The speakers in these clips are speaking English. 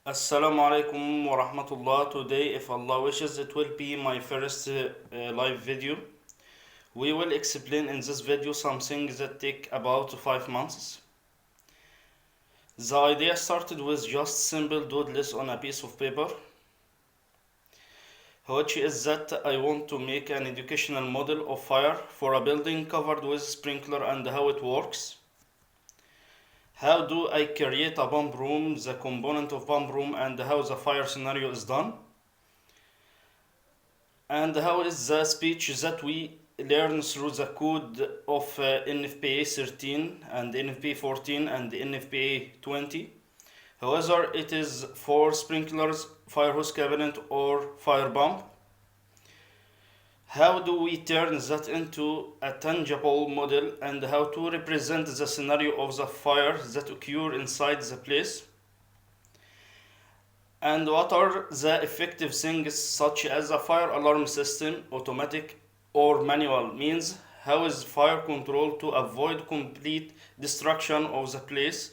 Assalamu alaikum wa rahmatullah. Today, if Allah wishes, it will be my first live video. We will explain in this video something that take about 5 months. The idea started with just simple doodles on a piece of paper, which is that I want to make an educational model of fire for a building covered with sprinkler and how it works. How do I create a pump room, the component of pump room, and how the fire scenario is done? And how is the speech that we learn through the code of NFPA 13 and NFPA 14 and NFPA 20? Whether it is for sprinklers, fire hose cabinet, or fire pump. How do we turn that into a tangible model and how to represent the scenario of the fire that occur inside the place? And what are the effective things such as a fire alarm system, automatic or manual means? How is fire control to avoid complete destruction of the place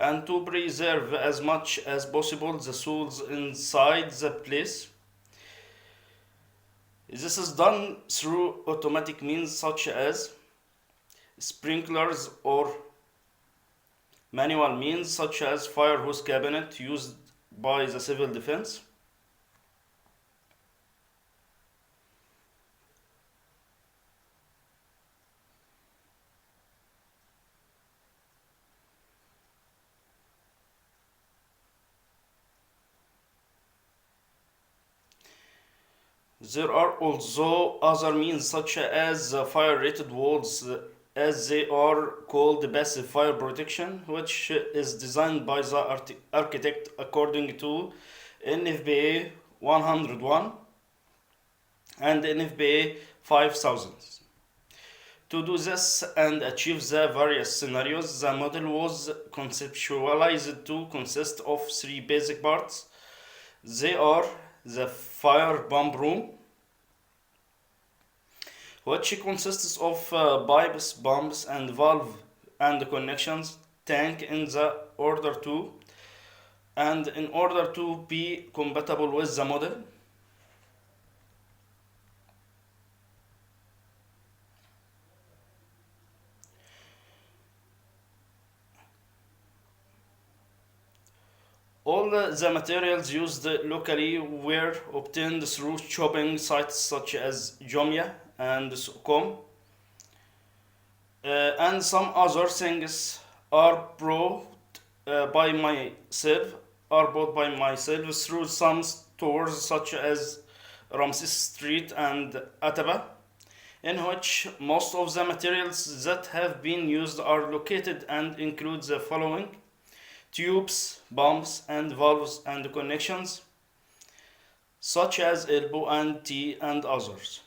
and to preserve as much as possible the souls inside the place? This is done through automatic means such as sprinklers or manual means such as fire hose cabinet used by the civil defense. There are also other means such as fire rated walls as they are called passive fire protection, which is designed by the architect according to NFPA 101 and NFPA 5000. To do this and achieve the various scenarios, the model was conceptualized to consist of three basic parts. They are the fire pump room, which consists of pipes, pumps, and valve and connections, tank in order to be compatible with the model. All the materials used locally were obtained through shopping sites such as Jumia and Suqom, and some other things are by myself bought by myself through some stores such as Ramses Street and Ataba, in which most of the materials that have been used are located and include the following: tubes, pumps, and valves and connections, such as elbow and T and others.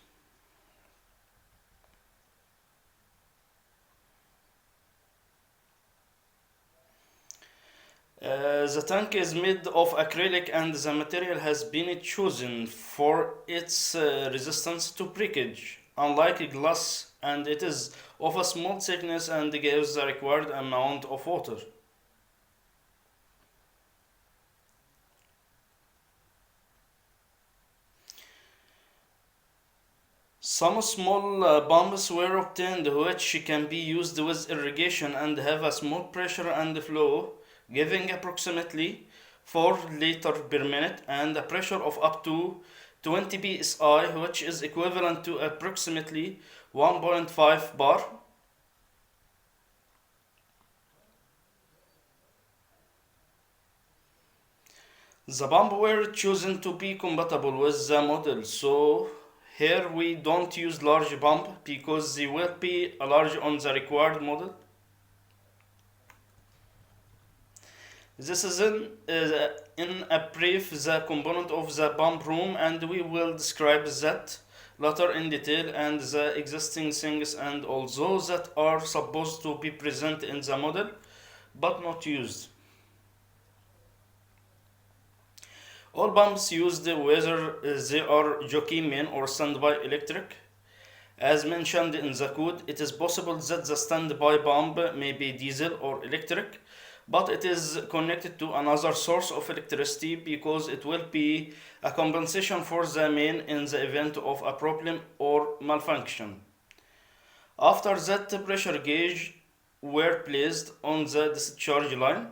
The tank is made of acrylic and the material has been chosen for its resistance to breakage, unlike glass, and it is of a small thickness and gives the required amount of water. Some small pumps were obtained which can be used with irrigation and have a small pressure and flow, giving approximately 4 liters per minute and a pressure of up to 20 psi, which is equivalent to approximately 1.5 bar. The pump were chosen to be compatible with the model, so here we don't use large pump because they will be large on the required model. This is in a brief the component of the pump room, and we will describe that later in detail and the existing things and also that are supposed to be present in the model but not used. All pumps used, whether they are jockey, main, or standby electric. As mentioned in the code, it is possible that the standby pump may be diesel or electric, but it is connected to another source of electricity because it will be a compensation for the main in the event of a problem or malfunction. After that, pressure gauge were placed on the discharge line.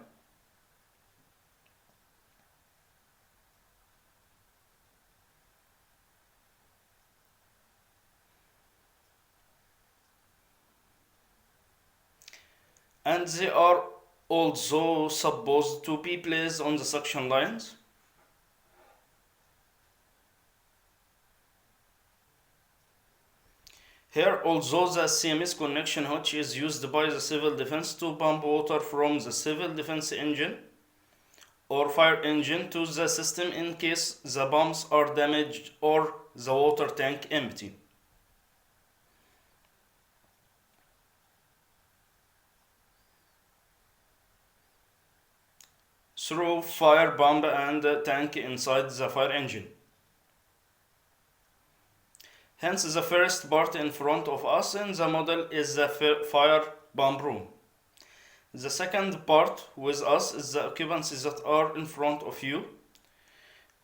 And they are also supposed to be placed on the suction lines. Here also the CMS connection which is used by the civil defense to pump water from the civil defense engine or fire engine to the system in case the pumps are damaged or the water tank empty. Through fire pump and tank inside the fire engine. Hence the first part in front of us in the model is the fire pump room. The second part with us is the occupants that are in front of you,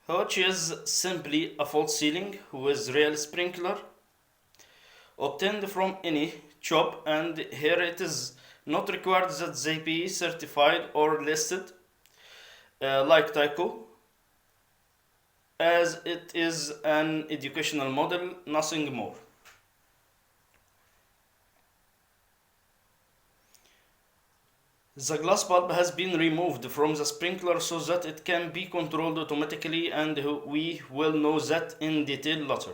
which is simply a false ceiling with real sprinkler obtained from any shop, and here it is not required that they be certified or listed like Tyco, as it is an educational model, nothing more. The glass bulb has been removed from the sprinkler so that it can be controlled automatically, and we will know that in detail later.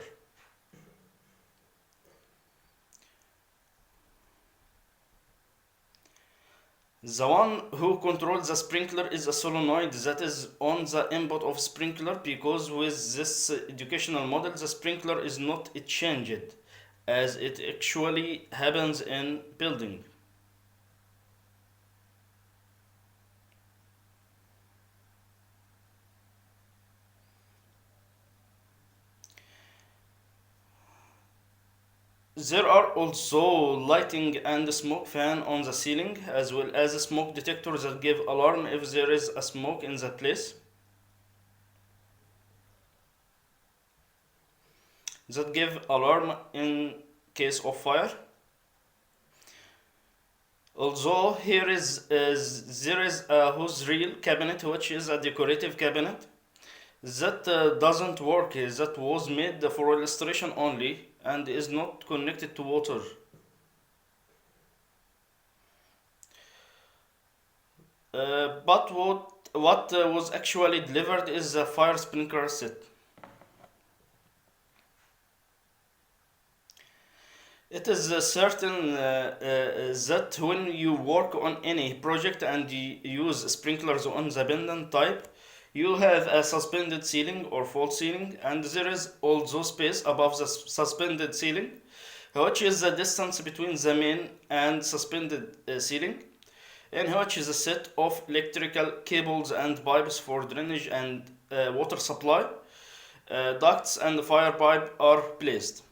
The one who controls the sprinkler is a solenoid that is on the input of sprinkler, because with this educational model the sprinkler is not changed as it actually happens in building. There are also lighting and smoke fan on the ceiling, as well as smoke detectors that give alarm if there is a smoke in the place. That give alarm in case of fire. Also, there is a hose reel cabinet, which is a decorative cabinet that doesn't work. That was made for illustration only and is not connected to water. But what was actually delivered is a fire sprinkler set. It is certain that when you work on any project and you use sprinklers on the pendant type, you have a suspended ceiling or false ceiling, and there is also space above the suspended ceiling, which is the distance between the main and suspended ceiling, in which is a set of electrical cables and pipes for drainage and water supply. Ducts and fire pipe are placed.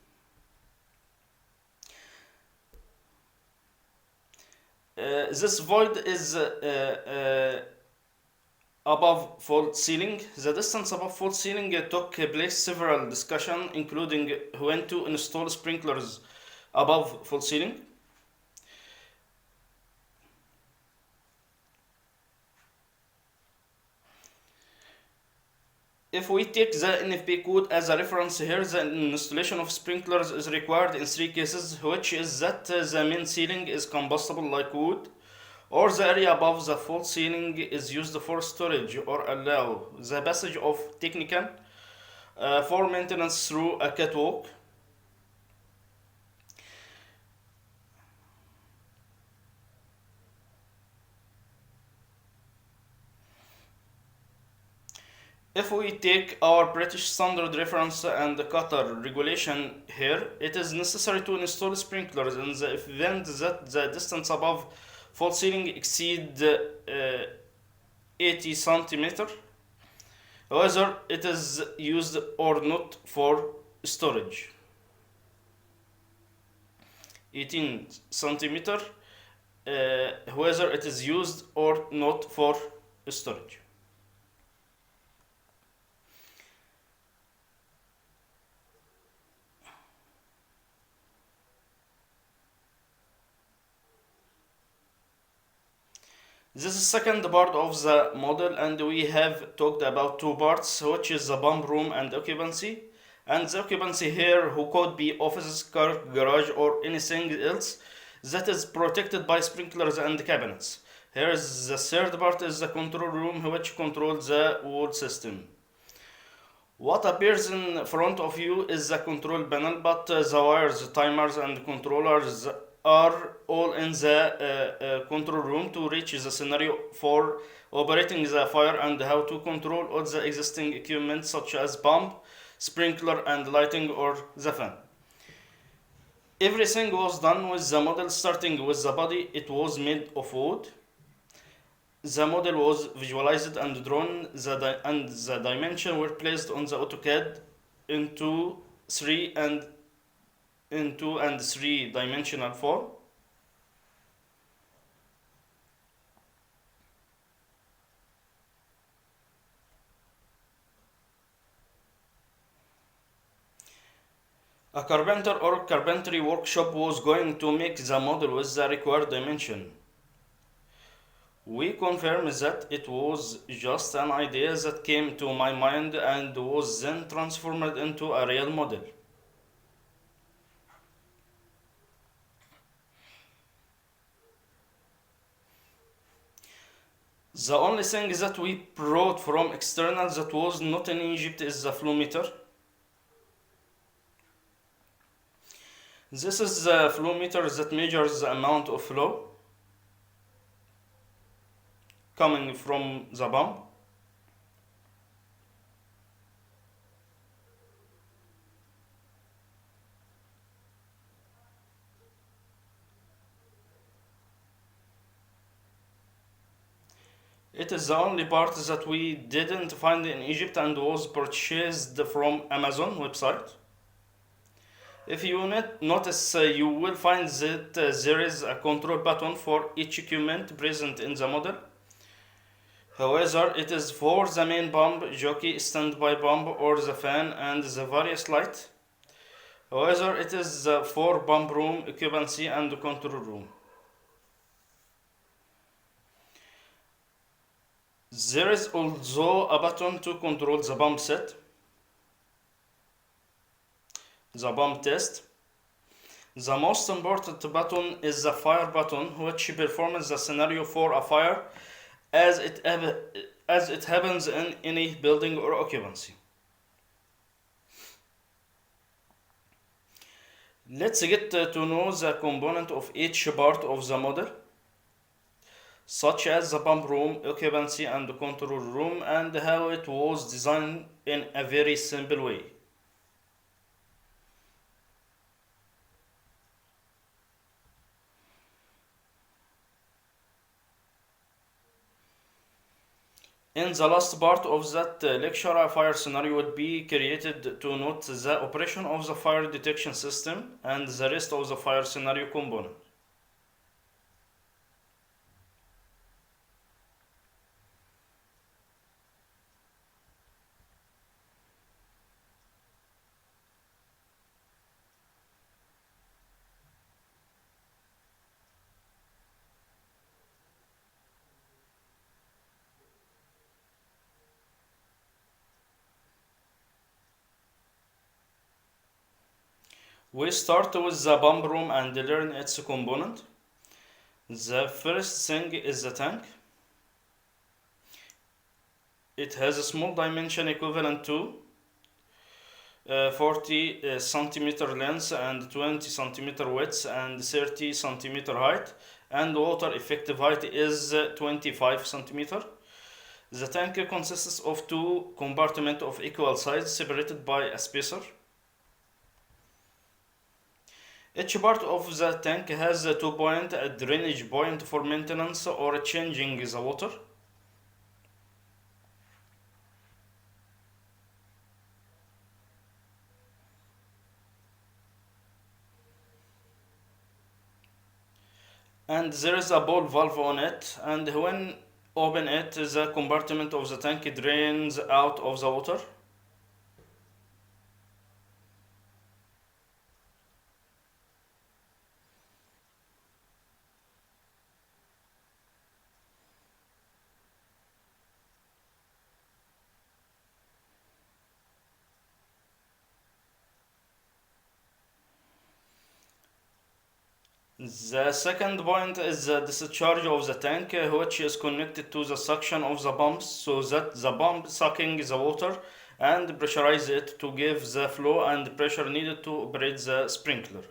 This void is above false ceiling. The distance above false ceiling took place several discussions, including when to install sprinklers above false ceiling. If we take the NFPA code as a reference here, the installation of sprinklers is required in three cases, which is that the main ceiling is combustible like wood, or the area above the false ceiling is used for storage or allow the passage of technician for maintenance through a catwalk. If we take our British standard reference and the Qatar regulation here, it is necessary to install sprinklers in the event that the distance above false ceiling exceed 80 centimeter, whether it is used or not for storage. 18 centimeter whether it is used or not for storage. This is second part of the model, and we have talked about two parts, which is the pump room and occupancy. And the occupancy here, who could be offices, car, garage, or anything else that is protected by sprinklers and cabinets. Here is the third part is the control room, which controls the whole system. What appears in front of you is the control panel, but the wires, timers, and controllers are all in the control room to reach the scenario for operating the fire and how to control all the existing equipment such as pump, sprinkler, and lighting or the fan. Everything was done with the model starting with the body. It was made of wood. The model was visualized and drawn, and the dimensions were placed on the AutoCAD into 3 dimensional form. A carpenter or carpentry workshop was going to make the model with the required dimension. We confirm that it was just an idea that came to my mind and was then transformed into a real model. The only thing that we brought from external that was not in Egypt is the flow meter. This is the flow meter that measures the amount of flow coming from the pump. It is the only part that we didn't find in Egypt and was purchased from Amazon website. If you notice, you will find that there is a control button for each equipment present in the model. However, it is for the main pump, jockey, standby pump, or the fan and the various lights. However, it is for pump room, occupancy, and control room. There is also a button to control the pump set, the pump test. The most important button is the fire button, which performs the scenario for a fire as it happens in any building or occupancy. Let's get to know the component of each part of the model, such as the pump room, occupancy, and control room, and how it was designed in a very simple way. In the last part of that lecture, a fire scenario would be created to note the operation of the fire detection system and the rest of the fire scenario component. We start with the pump room and learn its component. The first thing is the tank. It has a small dimension equivalent to 40 centimeter length and 20 centimeter width and 30 centimeter height, and water effective height is 25 centimeter. The tank consists of two compartments of equal size separated by a spacer. Each part of the tank has a 2 point, a drainage point for maintenance or changing the water. and there is a ball valve on it, and when open it, the compartment of the tank drains out of the water. The second point is the discharge of the tank, which is connected to the suction of the pumps, so that the pump sucking the water and pressurize it to give the flow and pressure needed to operate the sprinkler.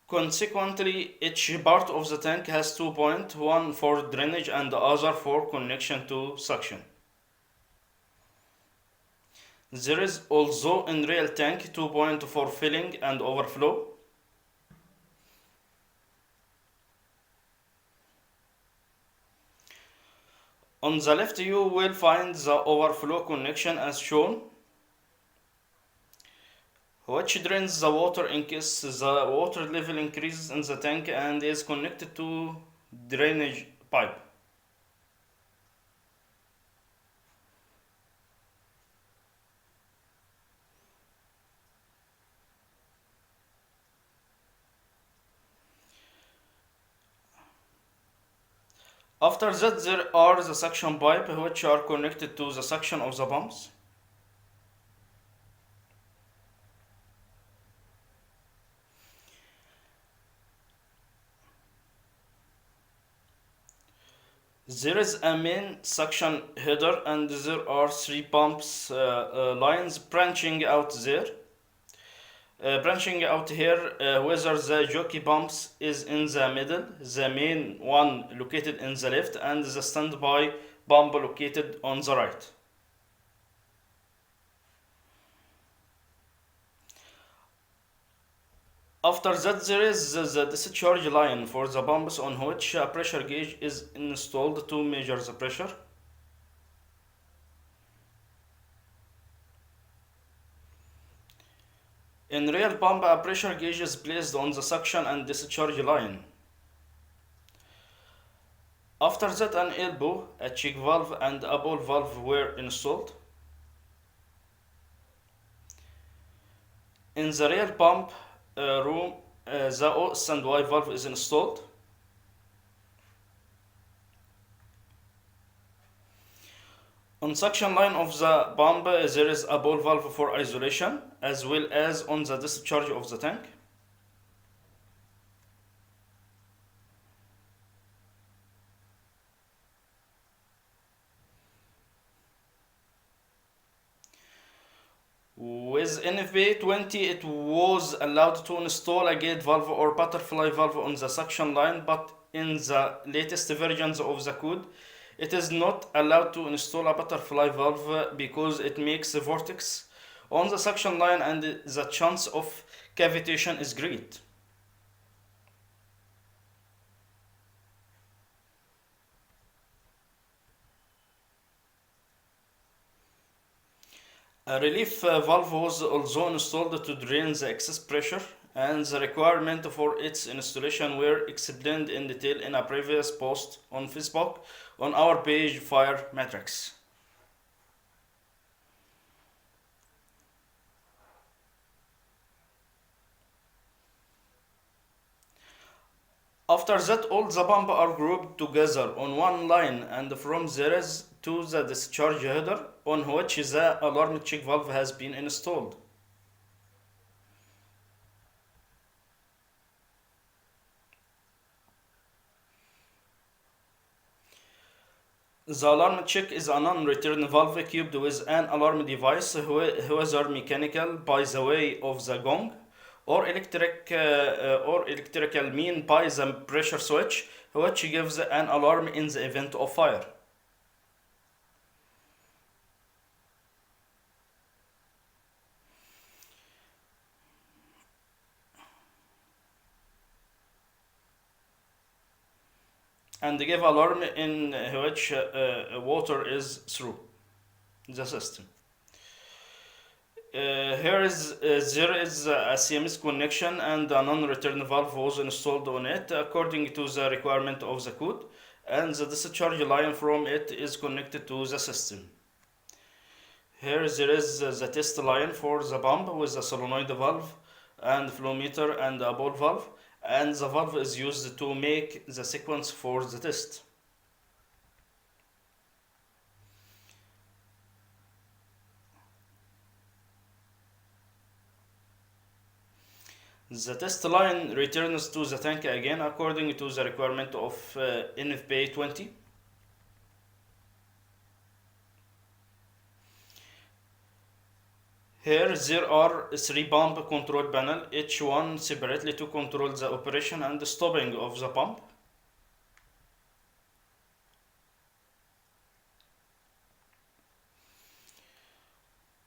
Consequently, each part of the tank has 2 points, one for drainage and the other for connection to suction. There is also in real tank 2 points for filling and overflow. On the left you will find the overflow connection as shown, which drains the water in case the water level increases in the tank and is connected to drainage pipe. After that there are the suction pipe which are connected to the suction of the pumps. There is a main suction header and there are three pumps lines branching out there. Branching out here, whether the jockey pumps is in the middle, the main one located in the left, and the standby pump located on the right. After that, there is the discharge line for the pumps on which a pressure gauge is installed to measure the pressure. In real pump, a pressure gauge is placed on the suction and discharge line. After that, an elbow, a check valve, and a ball valve were installed. In the real pump room, the O standby valve is installed. On suction line of the pump, there is a ball valve for isolation, as well as on the discharge of the tank. With NFPA 20, it was allowed to install a gate valve or butterfly valve on the suction line, but in the latest versions of the code, it is not allowed to install a butterfly valve because it makes a vortex on the suction line and the chance of cavitation is great. A relief valve was also installed to drain the excess pressure, and the requirement for its installation were explained in detail in a previous post on Facebook on our page Fire Matrix. After that, all the pumps are grouped together on one line, and from there to the discharge header on which the alarm check valve has been installed. The alarm check is a non-return valve equipped with an alarm device, whether mechanical by the way of the gong, or electrical mean by the pressure switch, which gives an alarm in the event of fire. and give alarm in which water is through the system. There is a CMS connection and a non-return valve was installed on it according to the requirement of the code, and the discharge line from it is connected to the system. Here there is the test line for the pump with a solenoid valve and flow meter and a ball valve, and the valve is used to make the sequence for the test. The test line returns to the tank again according to the requirement of NFPA 20. Here there are three pump control panel, each one separately to control the operation and stopping of the pump.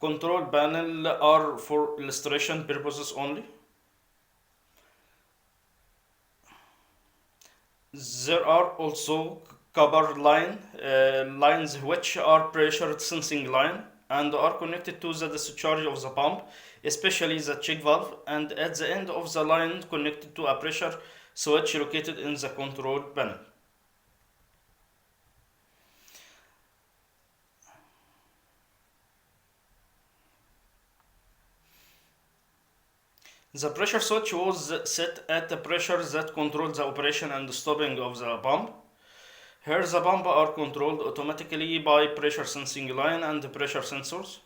Control panel are for illustration purposes only. There are also copper lines which are pressure sensing line and are connected to the discharge of the pump, especially the check valve, and at the end of the line connected to a pressure switch located in the control panel. The pressure switch was set at the pressure that controls the operation and stopping of the pump. Here the pump are controlled automatically by pressure sensing line and pressure sensors.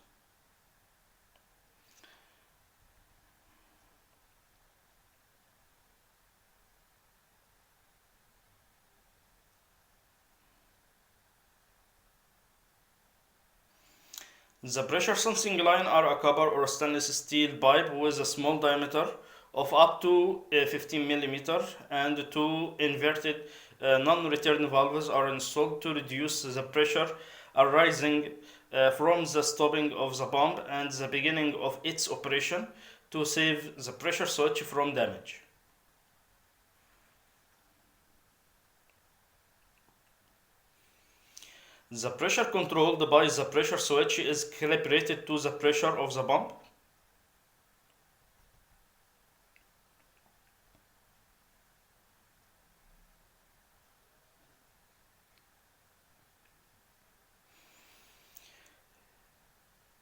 The pressure sensing line are a copper or stainless steel pipe with a small diameter of up to 15 mm, and two inverted non-return valves are installed to reduce the pressure arising from the stopping of the pump and the beginning of its operation to save the pressure switch from damage. The pressure controlled by the pressure switch is calibrated to the pressure of the pump.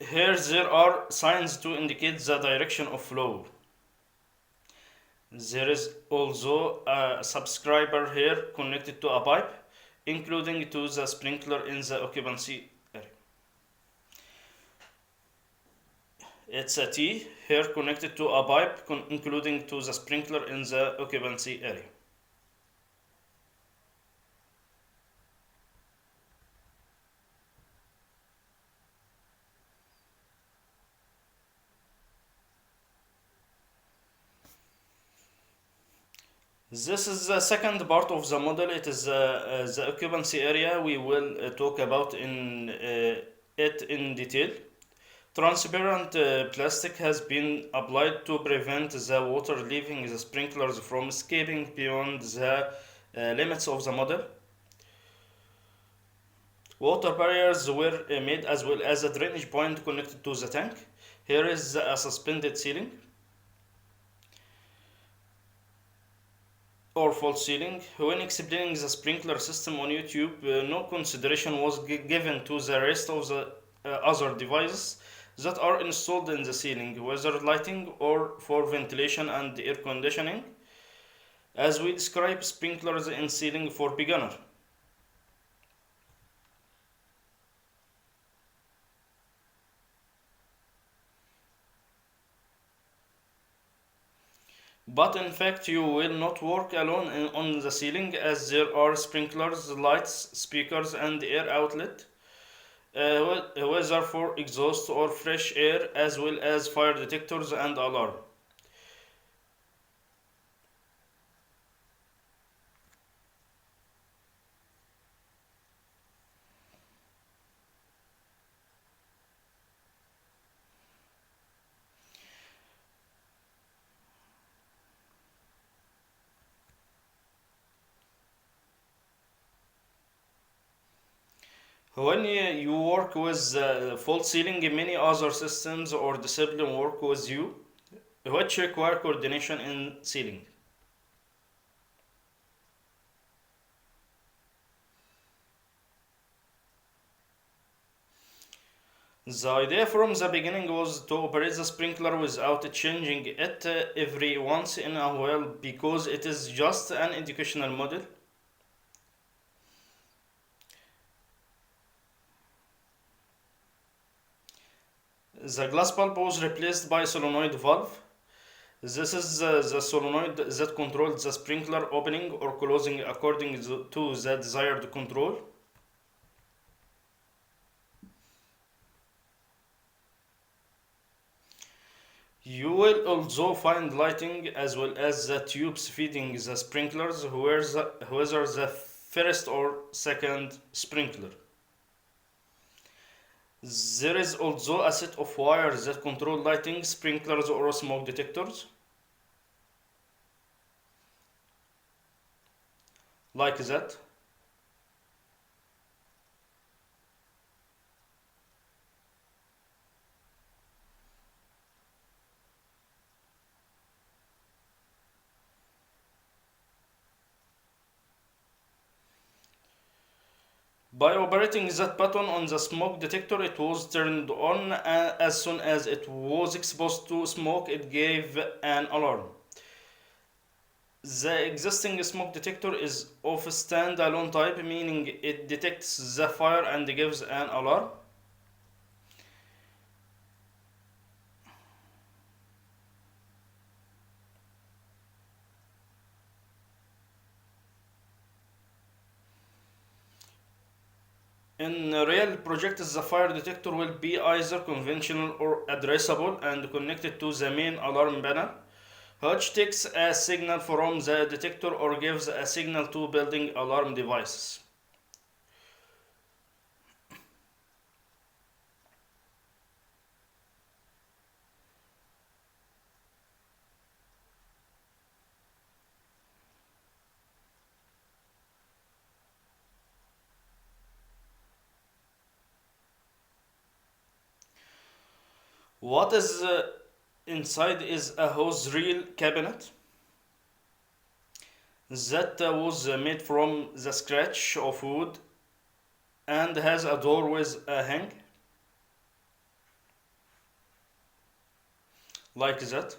Here there are signs to indicate the direction of flow. There is also a subscriber here connected to a pipe, including to the sprinkler in the occupancy area. It's a T here connected to a pipe including to the sprinkler in the occupancy area. This is the second part of the model. It is the occupancy area. We will talk about it in detail. Transparent plastic has been applied to prevent the water leaving the sprinklers from escaping beyond the limits of the model. Water barriers were made as well as a drainage point connected to the tank. Here is a suspended ceiling or false ceiling. When explaining the sprinkler system on YouTube, no consideration was given to the rest of the other devices that are installed in the ceiling, whether lighting or for ventilation and air conditioning, as we describe sprinklers in ceiling for beginner. But in fact, you will not work alone on the ceiling, as there are sprinklers, lights, speakers, and air outlet, whether for exhaust or fresh air, as well as fire detectors and alarm. When you work with fault sealing, many other systems or discipline work with you, which require coordination in sealing. The idea from the beginning was to operate the sprinkler without changing it every once in a while because it is just an educational model. The glass bulb was replaced by solenoid valve. This is the solenoid that controls the sprinkler opening or closing according to the desired control. You will also find lighting as well as the tubes feeding the sprinklers, whether the first or second sprinkler. There is also a set of wires that control lighting, sprinklers, or smoke detectors, like that. By operating that button on the smoke detector, it was turned on as soon as it was exposed to smoke, it gave an alarm. The existing smoke detector is of standalone type, meaning it detects the fire and gives an alarm. In real projects, the fire detector will be either conventional or addressable and connected to the main alarm panel, which takes a signal from the detector or gives a signal to building alarm devices. What is inside is a hose reel cabinet that was made from the scratch of wood and has a door with a hang like that.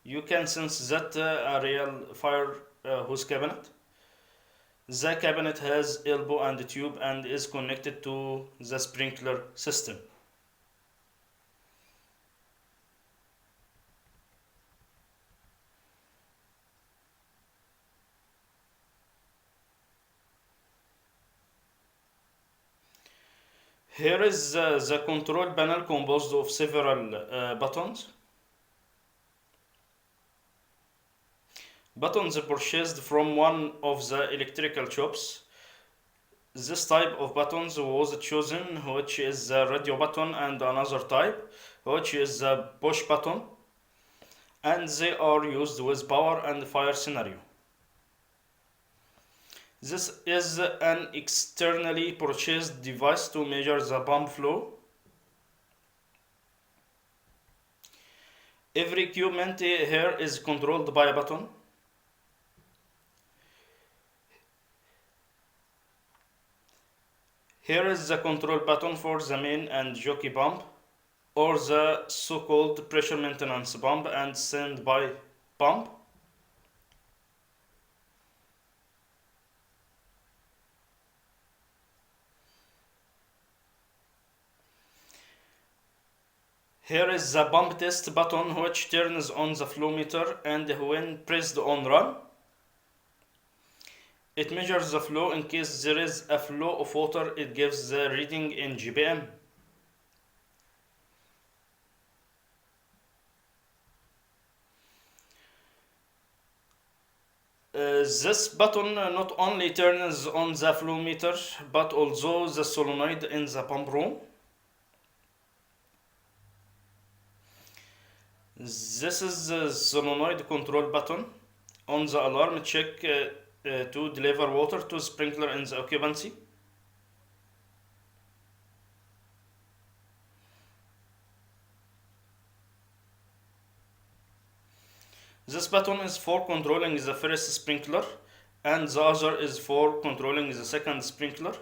You can sense that a real fire hose cabinet. The cabinet has elbow and tube and is connected to the sprinkler system. Here is the control panel composed of several buttons. Buttons purchased from one of the electrical shops. This type of buttons was chosen, which is the radio button, and another type, which is the push button, and they are used with power and fire scenario. This is an externally purchased device to measure the pump flow. Every equipment here is controlled by a button. Here is the control button for the main and jockey pump, or the so-called pressure maintenance pump and standby pump. Here is the pump test button, which turns on the flow meter, and when pressed on run, it measures the flow. In case there is a flow of water, it gives the reading in GPM. This button not only turns on the flow meter but also the solenoid in the pump room. This is the solenoid control button. On the alarm check, to deliver water to sprinkler in the occupancy. This button is for controlling the first sprinkler, and the other is for controlling the second sprinkler.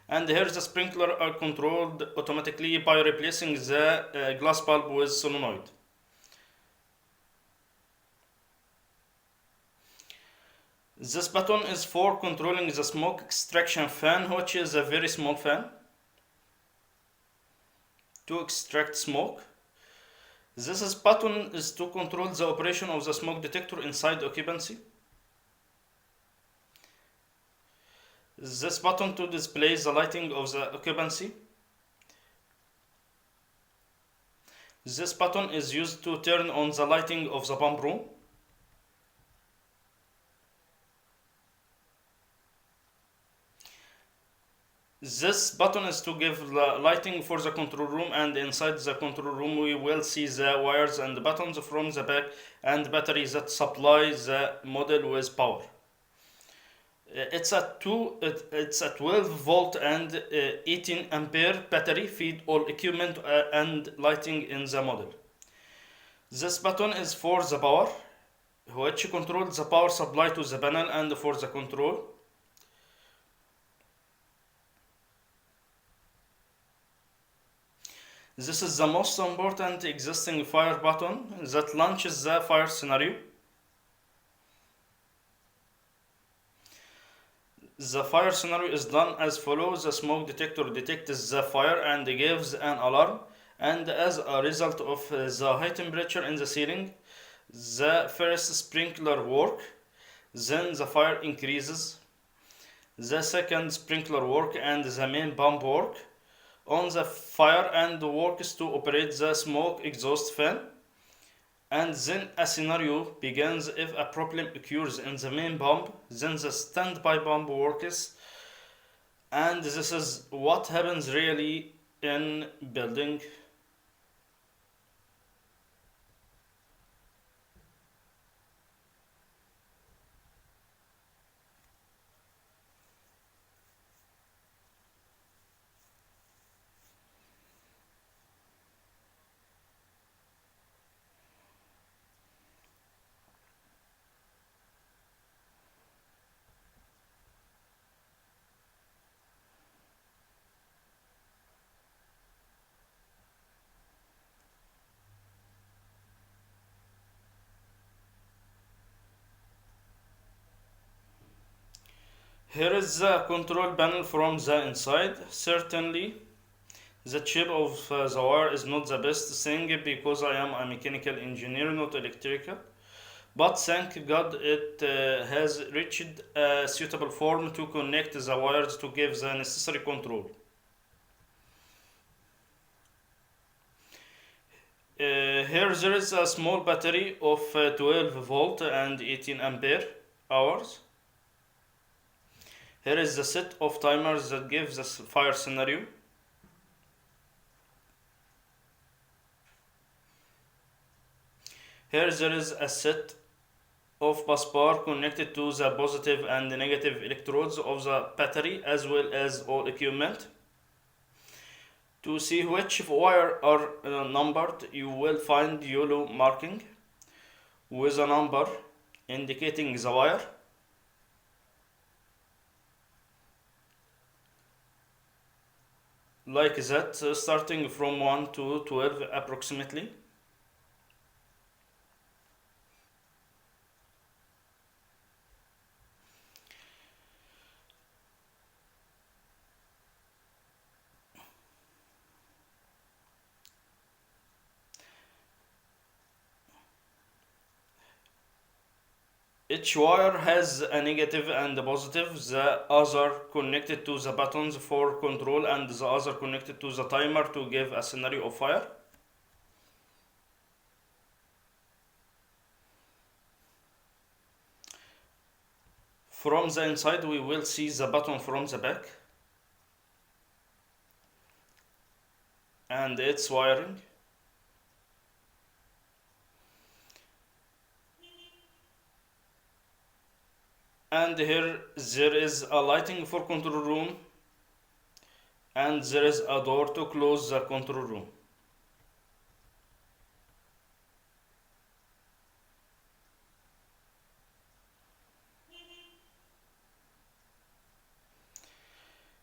And here the sprinkler are controlled automatically by replacing the glass bulb with solenoid. This button is for controlling the smoke extraction fan, which is a very small fan to extract smoke. This button is to control the operation of the smoke detector inside occupancy. This button to display the lighting of the occupancy. This button is used to turn on the lighting of the pump room. This button is to give the lighting for the control room, and inside the control room we will see the wires and buttons from the back and battery that supply the model with power. It's a 12 volt and 18 ampere battery feed all equipment and lighting in the model. This button is for the power, which controls the power supply to the panel and for the control. This is the most important existing fire button that launches the fire scenario. The fire scenario is done as follows. The smoke detector detects the fire and gives an alarm, and as a result of the high temperature in the ceiling, the first sprinkler works, then the fire increases, the second sprinkler works, and the main pump works on the fire and works to operate the smoke exhaust fan. And then a scenario begins if a problem occurs in the main pump, then the standby pump works. And this is what happens really in building. Here is the control panel from the inside. Certainly, the shape of the wire is not the best thing because I am a mechanical engineer, not electrical. But thank God it has reached a suitable form to connect the wires to give the necessary control. Here there is a small battery of 12 volt and 18 ampere hours. Here is the set of timers that gives the fire scenario. Here there is a set of bus bar connected to the positive and negative electrodes of the battery as well as all equipment. To see which wire are numbered, you will find yellow marking with a number indicating the wire. Like that, starting from 1 to 12 approximately. Each wire has a negative and a positive, the other connected to the buttons for control and the other connected to the timer to give a scenario of fire. From the inside we will see the button from the back and its wiring. And here there is a lighting for control room, and there is a door to close the control room.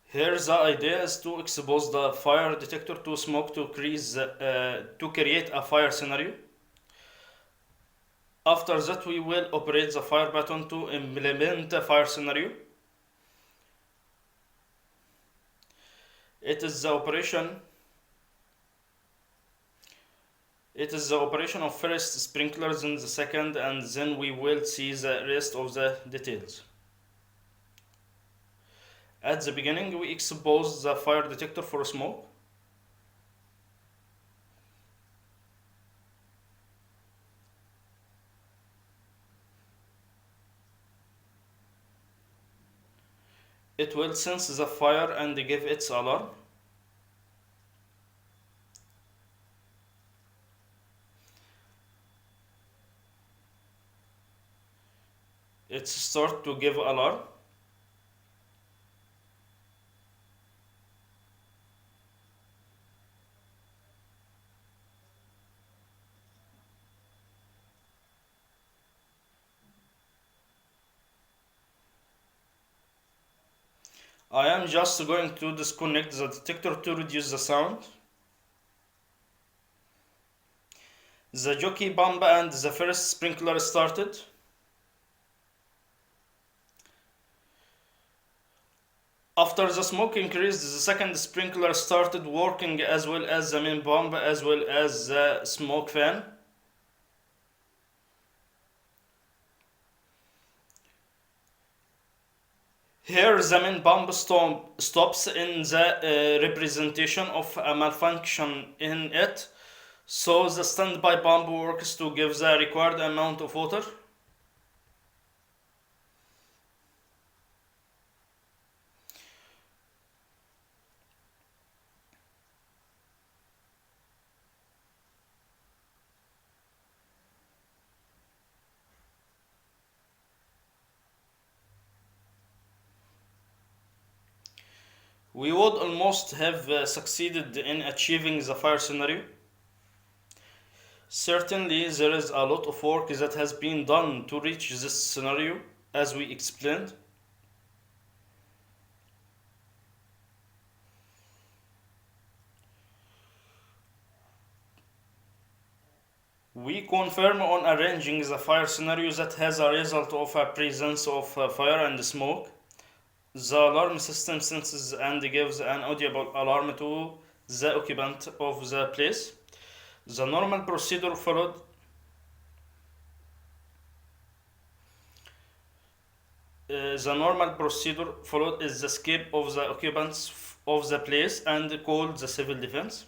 Here the idea is to expose the fire detector to smoke to create a fire scenario. After that we will operate the fire button to implement a fire scenario. It is the operation of first sprinklers in the second, and then we will see the rest of the details. At the beginning we expose the fire detector for smoke. It will sense the fire and give its alarm. It starts to give alarm. I am just going to disconnect the detector to reduce the sound. The jockey pump and the first sprinkler started. After the smoke increased, the second sprinkler started working, as well as the main pump, as well as the smoke fan. Here the main pump stops in the representation of a malfunction in it, so the standby pump works to give the required amount of water. We would almost have succeeded in achieving the fire scenario. Certainly, there is a lot of work that has been done to reach this scenario, as we explained. We confirm on arranging the fire scenario that has a result of a presence of fire and smoke. The alarm system senses and gives an audible alarm to the occupant of the place. The normal procedure followed is the escape of the occupants of the place and called the civil defense.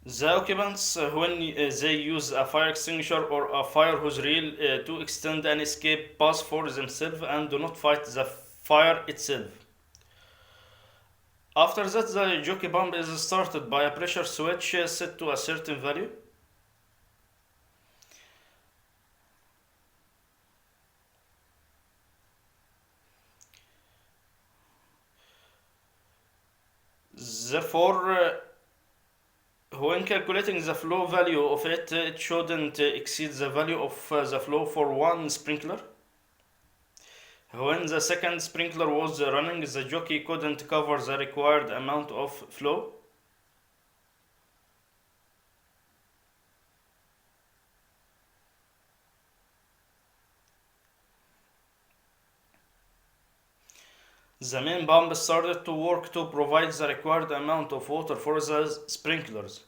The occupants, when they use a fire extinguisher or a fire hose reel to extend an escape path for themselves and do not fight the fire itself. After that, the jockey pump is started by a pressure switch set to a certain value. Therefore, when calculating the flow value of it, it shouldn't exceed the value of the flow for one sprinkler. When the second sprinkler was running, the jockey couldn't cover the required amount of flow. The main pump started to work to provide the required amount of water for the sprinklers.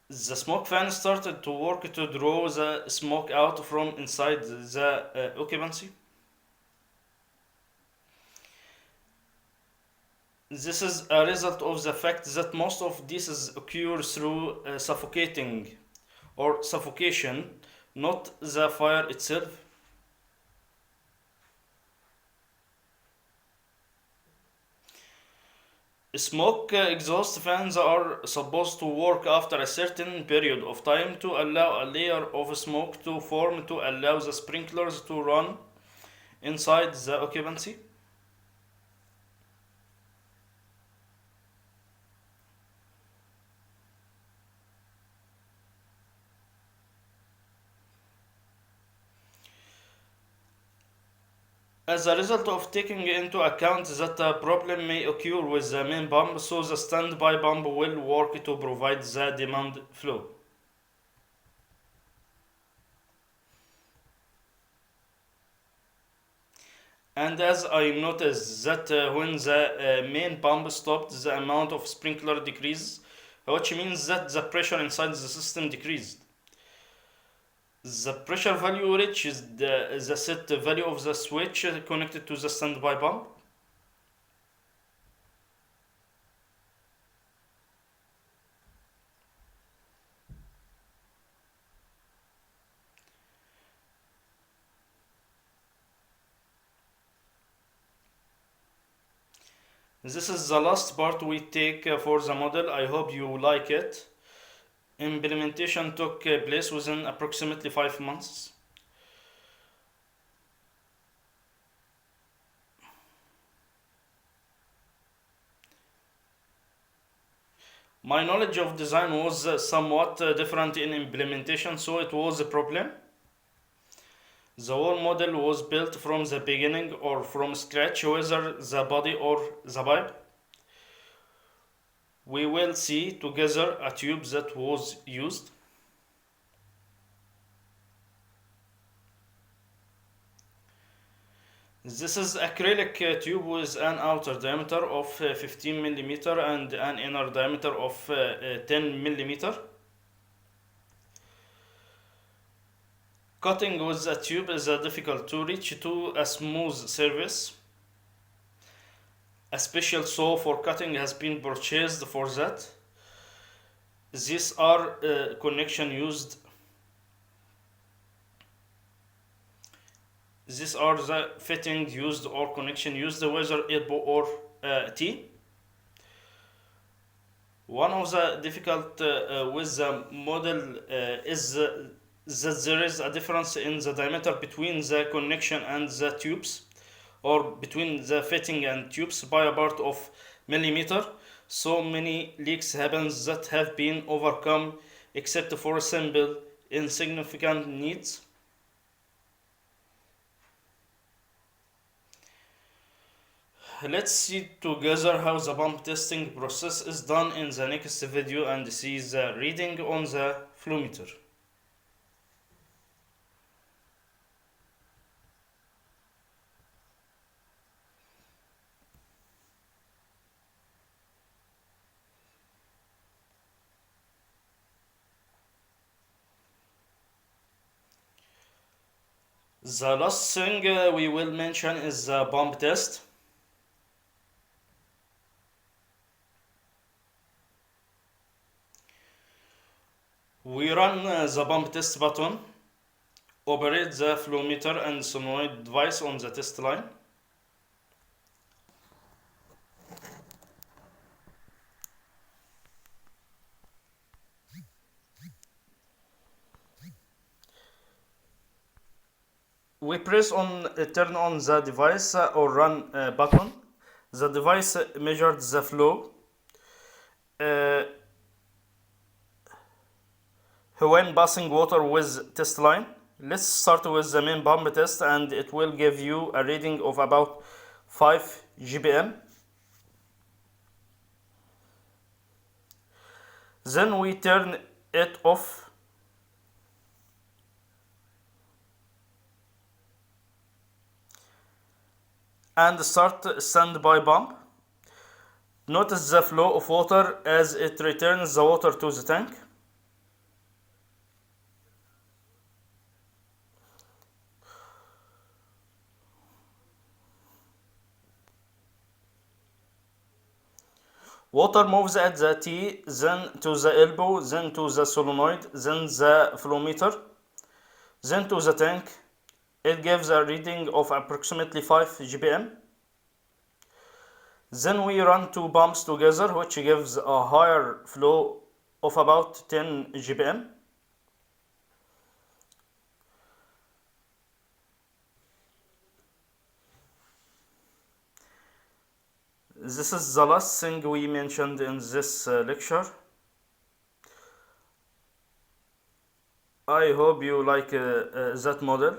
The smoke fan started to work to draw the smoke out from inside the occupancy. This is a result of the fact that most of this occurs through suffocation, not the fire itself. Smoke exhaust fans are supposed to work after a certain period of time to allow a layer of smoke to form to allow the sprinklers to run inside the occupancy. As a result of taking into account that a problem may occur with the main pump, so the standby pump will work to provide the demand flow. And as I noticed that when the main pump stopped, the amount of sprinkler decreased, which means that the pressure inside the system decreased. The pressure value reaches the set value of the switch connected to the standby pump. This is the last part we take for the model. I hope you like it. Implementation took place within approximately 5 months. My knowledge of design was somewhat different in implementation, so it was a problem. The whole model was built from the beginning or from scratch, whether the body or the pipe. We will see together a tube that was used. This is acrylic tube with an outer diameter of 15 mm and an inner diameter of 10 mm. Cutting with a tube is difficult to reach to a smooth surface. A special saw for cutting has been purchased for that. These are connection used. These are the fitting used or connection used, whether elbow or T. One of the difficult with the model is that there is a difference in the diameter between the connection and the tubes, or between the fitting and tubes by a part of millimeter. So many leaks happen that have been overcome except for simple insignificant needs. Let's see together how the pump testing process is done in the next video and see the reading on the flow meter. The last thing we will mention is the pump test. We run the pump test button, operate the flow meter and solenoid device on the test line. We press on turn on the device or run button. The device measured the flow. When passing water with test line. Let's start with the main pump test and it will give you a reading of about 5 GPM. Then we turn it off. And start standby pump. Notice the flow of water as it returns the water to the tank. Water moves at the T, then to the elbow, then to the solenoid, then the flow meter, then to the tank. It gives a reading of approximately 5 GPM. Then we run two pumps together, which gives a higher flow of about 10 GPM. This is the last thing we mentioned in this lecture. I hope you like that model.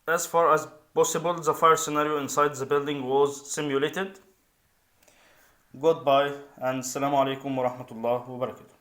As far as possible, the fire scenario inside the building was simulated. Goodbye and Assalamu alaikum wa rahmatullah wa barakatuh.